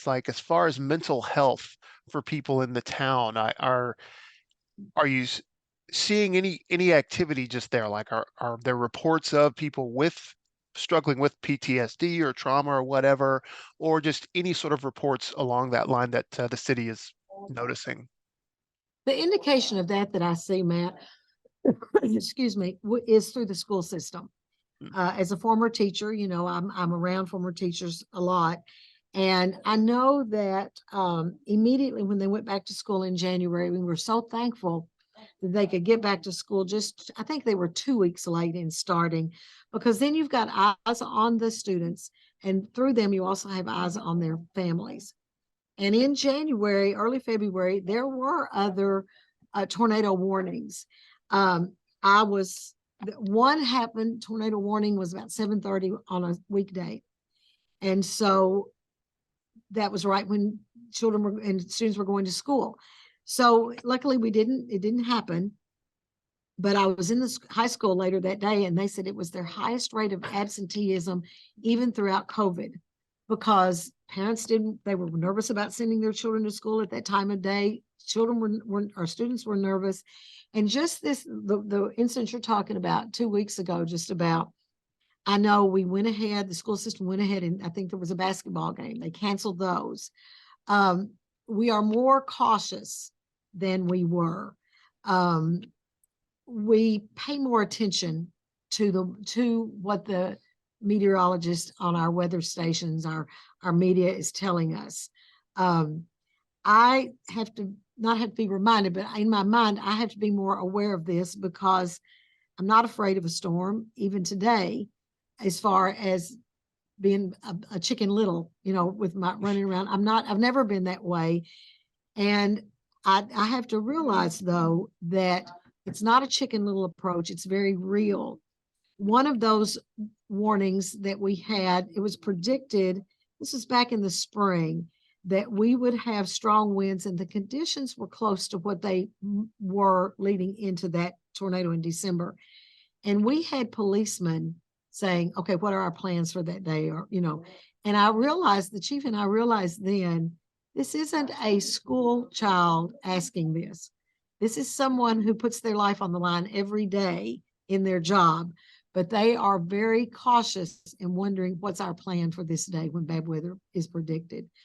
it's like as far as mental health for people in the town? Are you seeing any activity just there? Like, are there reports of people with struggling with PTSD or trauma or whatever, or just any sort of reports along that line that the city is noticing? The indication of that I see, Matt, excuse me, is through the school system. Mm. As a former teacher, I'm around former teachers a lot, and I know that immediately when they went back to school in January, we were so thankful that they could get back to school. Just I think they were 2 weeks late in starting, because then you've got eyes on the students, and through them you also have eyes on their families. And in January, early February, there were other tornado warnings. I was one happened. Tornado warning was about 7:30 on a weekday, and so that was right when children were and students were going to school. So luckily, it didn't happen. But I was in the high school later that day, and they said it was their highest rate of absenteeism, even throughout COVID, because parents didn't, they were nervous about sending their children to school at that time of day. Children our students were nervous. And just the incident you're talking about 2 weeks ago, just about, I know we went ahead, the school system went ahead, and I think there was a basketball game. They canceled those. Um, we are more cautious than we were. Um, we pay more attention to what the meteorologist on our weather stations, our media is telling us. Um, I have to not have to be reminded, but in my mind, I have to be more aware of this, because I'm not afraid of a storm, even today, as far as being a chicken little, with my running around. I've never been that way. And I have to realize, though, that it's not a chicken little approach. It's very real. One of those warnings that we had, it was predicted, this was back in the spring, that we would have strong winds, and the conditions were close to what they were leading into that tornado in December. And we had policemen saying, okay, what are our plans for that day? And I realized, the chief and I realized then, this isn't a school child asking this. This is someone who puts their life on the line every day in their job, but they are very cautious and wondering, what's our plan for this day when bad weather is predicted.